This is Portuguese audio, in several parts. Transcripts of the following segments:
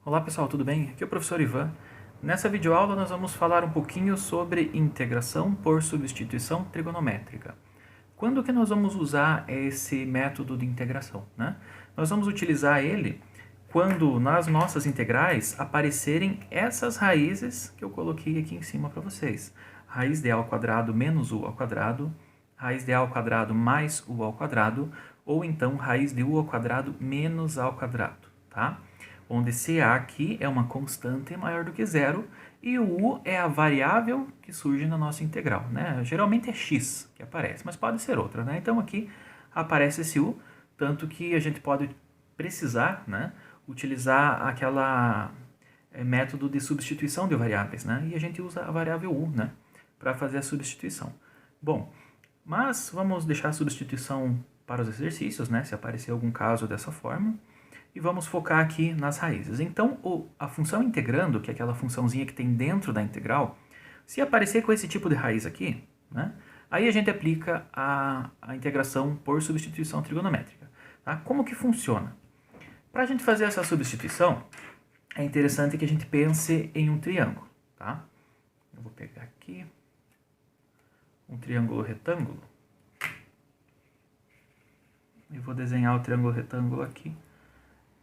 Olá pessoal, tudo bem? Aqui é o professor Ivan. Nessa videoaula nós vamos falar um pouquinho sobre integração por substituição trigonométrica. Quando que nós vamos usar esse método de integração, né? Nós vamos utilizar ele quando nas nossas integrais aparecerem essas raízes que eu coloquei aqui em cima para vocês. Raiz de a ao quadrado menos u ao quadrado, raiz de a ao quadrado mais u ao quadrado, ou então raiz de u ao quadrado menos a ao quadrado, tá? Onde CA aqui é uma constante maior do que zero e o U é a variável que surge na nossa integral, né? Geralmente é X que aparece, mas pode ser outra, né? Então aqui aparece esse U, tanto que a gente pode precisar, né, utilizar aquela método de substituição de variáveis, né? E a gente usa a variável U, né, para fazer a substituição. Bom, mas vamos deixar a substituição para os exercícios, né, se aparecer algum caso dessa forma. E vamos focar aqui nas raízes. Então, a função integrando, que é aquela funçãozinha que tem dentro da integral, se aparecer com esse tipo de raiz aqui, né, aí a gente aplica a integração por substituição trigonométrica. Tá? Como que funciona? Para a gente fazer essa substituição, é interessante que a gente pense em um triângulo. Tá? Eu vou pegar aqui um triângulo retângulo. E vou desenhar o triângulo retângulo aqui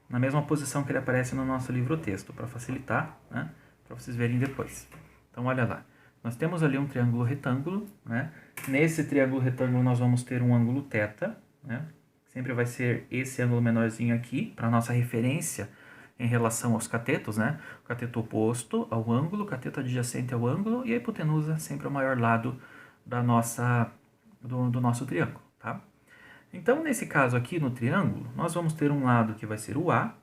na mesma posição que ele aparece no nosso livro-texto, para facilitar, né, para vocês verem depois. Então, olha lá. Nós temos ali um triângulo retângulo, né? Nesse triângulo retângulo nós vamos ter um ângulo θ, né? Sempre vai ser esse ângulo menorzinho aqui, para nossa referência em relação aos catetos, né? O cateto oposto ao ângulo, o cateto adjacente ao ângulo e a hipotenusa sempre ao maior lado da do nosso triângulo, tá? Então, nesse caso aqui no triângulo, nós vamos ter um lado que vai ser o A,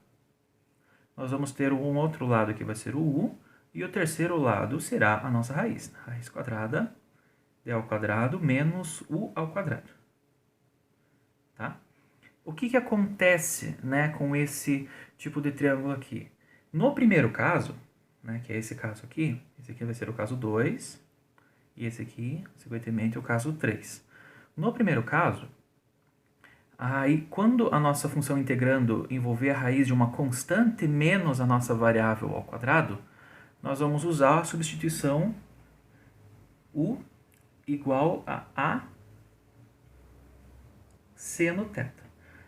nós vamos ter um outro lado que vai ser o U, e o terceiro lado será a nossa raiz. Raiz quadrada de A ao quadrado menos U ao quadrado. Tá? O que acontece, né, com esse tipo de triângulo aqui? No primeiro caso, né, que é esse caso aqui, esse aqui vai ser o caso 2, e esse aqui, consequentemente, o caso 3. No primeiro caso, aí, quando a nossa função integrando envolver a raiz de uma constante menos a nossa variável ao quadrado, nós vamos usar a substituição U igual a seno θ.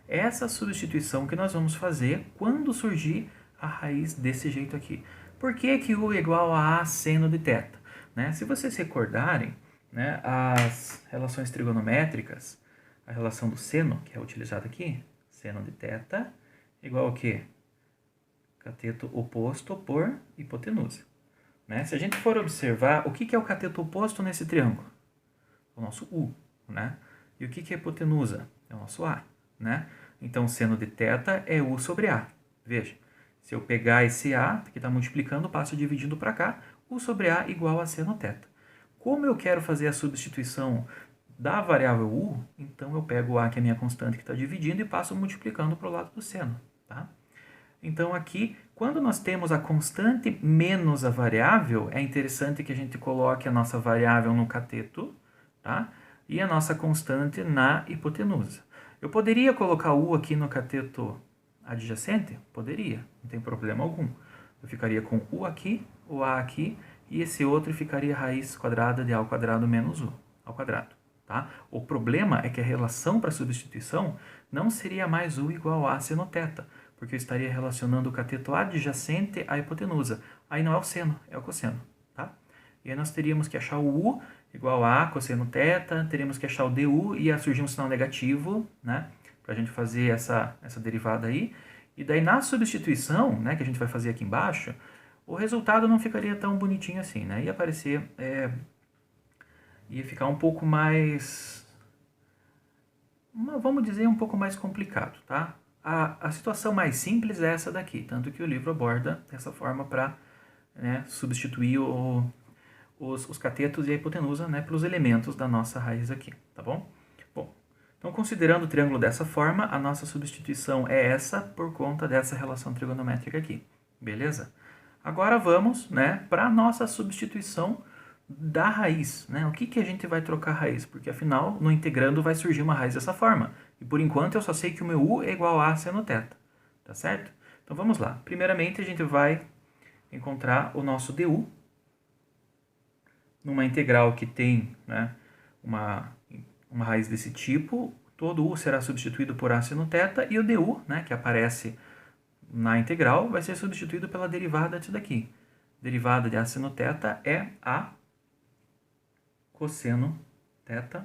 Essa substituição que nós vamos fazer quando surgir a raiz desse jeito aqui. Por que U é igual a seno de θ? Né? Se vocês recordarem, né, as relações trigonométricas, a relação do seno, que é utilizada aqui, seno de θ, igual ao quê? Cateto oposto por hipotenusa. Né? Se a gente for observar, o que é o cateto oposto nesse triângulo? O nosso U. Né? E o que é hipotenusa? É o nosso A. Né? Então, seno de θ é U sobre A. Veja, se eu pegar esse A, que está multiplicando, passo dividindo para cá, U sobre A igual a seno θ. Como eu quero fazer a substituição da variável U, então eu pego o A, que é a minha constante que está dividindo, e passo multiplicando para o lado do seno. Tá? Então aqui, quando nós temos a constante menos a variável, é interessante que a gente coloque a nossa variável no cateto, tá? E a nossa constante na hipotenusa. Eu poderia colocar U aqui no cateto adjacente? Poderia, não tem problema algum. Eu ficaria com U aqui, o A aqui, e esse outro ficaria raiz quadrada de A ao quadrado menos U ao quadrado. Tá? O problema é que a relação para substituição não seria mais U igual a seno θ, porque eu estaria relacionando o cateto adjacente à hipotenusa. Aí não é o seno, é o cosseno. Tá? E aí nós teríamos que achar o U igual a cosseno θ, teríamos que achar o du, e ia surgir um sinal negativo, né, para a gente fazer essa derivada aí. E daí na substituição, né, que a gente vai fazer aqui embaixo, o resultado não ficaria tão bonitinho assim, né? Ia aparecer... ia ficar um pouco mais, vamos dizer, um pouco mais complicado, tá? A situação mais simples é essa daqui, tanto que o livro aborda dessa forma para, né, substituir os catetos e a hipotenusa, né, pelos elementos da nossa raiz aqui, tá bom? Bom, então considerando o triângulo dessa forma, a nossa substituição é essa por conta dessa relação trigonométrica aqui, beleza? Agora vamos, né, para a nossa substituição da raiz, né? O que a gente vai trocar a raiz? Porque afinal, no integrando vai surgir uma raiz dessa forma. E por enquanto eu só sei que o meu U é igual a seno θ, tá certo? Então vamos lá. Primeiramente a gente vai encontrar o nosso du numa integral que tem, né, uma raiz desse tipo. Todo u será substituído por a seno θ e o du, né, que aparece na integral, vai ser substituído pela derivada disso daqui. Derivada de a seno θ é a cosseno θ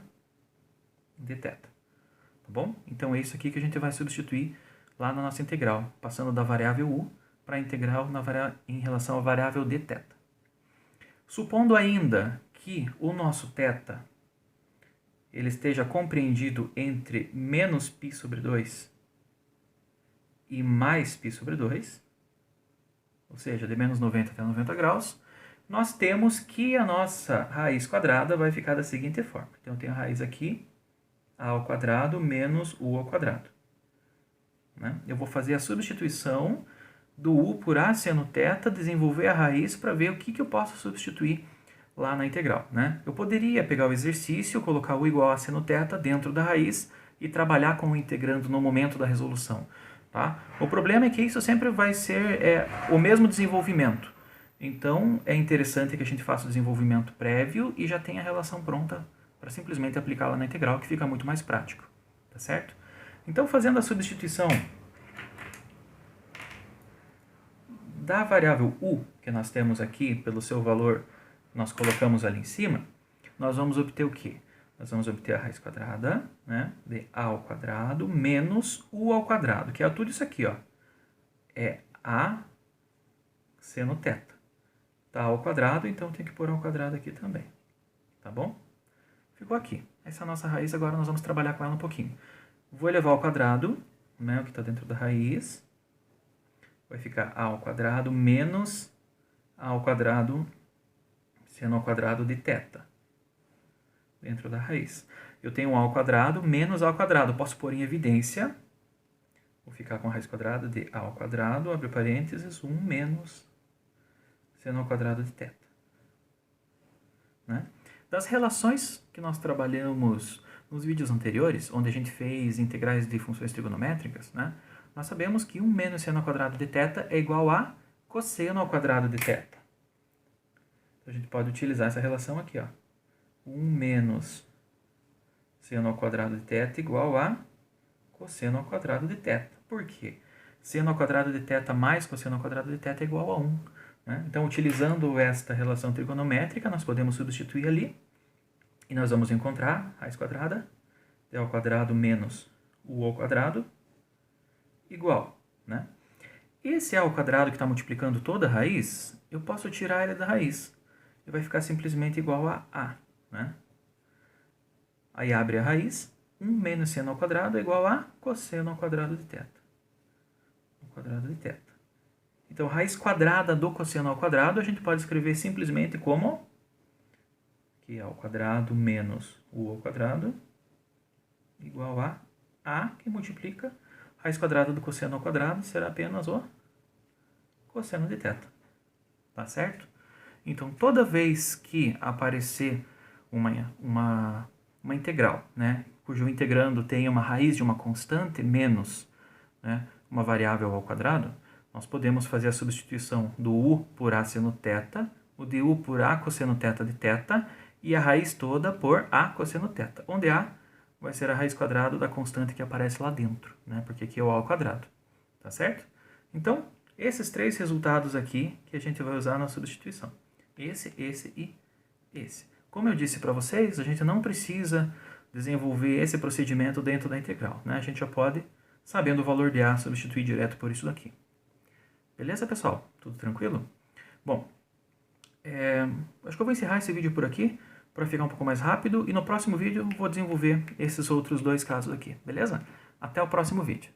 de θ. Tá bom? Então é isso aqui que a gente vai substituir lá na nossa integral, passando da variável u para a integral em relação à variável dθ. Supondo ainda que o nosso θ ele esteja compreendido entre menos π sobre 2 e mais π sobre 2, ou seja, de menos 90 até 90 graus, nós temos que a nossa raiz quadrada vai ficar da seguinte forma. Então, eu tenho a raiz aqui, a ao quadrado menos u ao quadrado. Né? Eu vou fazer a substituição do u por a seno θ, desenvolver a raiz para ver o que eu posso substituir lá na integral. Né? Eu poderia pegar o exercício, colocar u igual a seno θ dentro da raiz e trabalhar com o integrando no momento da resolução. Tá? O problema é que isso sempre vai ser o mesmo desenvolvimento. Então, é interessante que a gente faça o desenvolvimento prévio e já tenha a relação pronta para simplesmente aplicá-la na integral, que fica muito mais prático. Tá certo? Então, fazendo a substituição da variável u, que nós temos aqui, pelo seu valor, nós colocamos ali em cima, nós vamos obter o quê? Nós vamos obter a raiz quadrada, né, de a ao quadrado menos u ao quadrado, que é tudo isso aqui, ó. É a seno θ. Tá ao quadrado, então tem que pôr ao quadrado aqui também. Tá bom? Ficou aqui. Essa é a nossa raiz, agora nós vamos trabalhar com ela um pouquinho. Vou elevar ao quadrado, né, o que está dentro da raiz. Vai ficar a ao quadrado menos a ao quadrado seno ao quadrado de θ. Dentro da raiz. Eu tenho a ao quadrado menos a ao quadrado. Posso pôr em evidência. Vou ficar com a raiz quadrada de a ao quadrado, abre parênteses, 1 menos seno ao quadrado de θ. Né? Das relações que nós trabalhamos nos vídeos anteriores, onde a gente fez integrais de funções trigonométricas, né? Nós sabemos que 1 menos seno ao quadrado de θ é igual a cosseno ao quadrado de θ. Então, a gente pode utilizar essa relação aqui, ó. 1 menos seno ao quadrado de θ igual a cosseno ao quadrado de θ. Por quê? Seno ao quadrado de θ mais cosseno ao quadrado de θ é igual a 1. Né? Então, utilizando esta relação trigonométrica, nós podemos substituir ali. E nós vamos encontrar raiz quadrada de ao quadrado menos u ao quadrado igual. Né? Esse a ao quadrado que está multiplicando toda a raiz, eu posso tirar ele da raiz. E vai ficar simplesmente igual a. Né? Aí abre a raiz. 1 menos seno ao quadrado é igual a cosseno ao quadrado de θ. Ao quadrado de θ. Então, raiz quadrada do cosseno ao quadrado, a gente pode escrever simplesmente como que é ao quadrado menos u ao quadrado igual a que multiplica raiz quadrada do cosseno ao quadrado será apenas o cosseno de θ. Tá certo? Então, toda vez que aparecer uma integral, né, cujo integrando tem uma raiz de uma constante menos, né, uma variável ao quadrado, nós podemos fazer a substituição do u por a seno θ, o du por a cosseno θ de θ e a raiz toda por a cosseno θ, onde a vai ser a raiz quadrada da constante que aparece lá dentro, né, porque aqui é o a ao quadrado. Tá certo? Então, esses três resultados aqui que a gente vai usar na substituição. Esse e esse. Como eu disse para vocês, a gente não precisa desenvolver esse procedimento dentro da integral. Né? A gente já pode, sabendo o valor de a, substituir direto por isso daqui. Beleza, pessoal? Tudo tranquilo? Bom, acho que eu vou encerrar esse vídeo por aqui, para ficar um pouco mais rápido. E no próximo vídeo eu vou desenvolver esses outros dois casos aqui. Beleza? Até o próximo vídeo.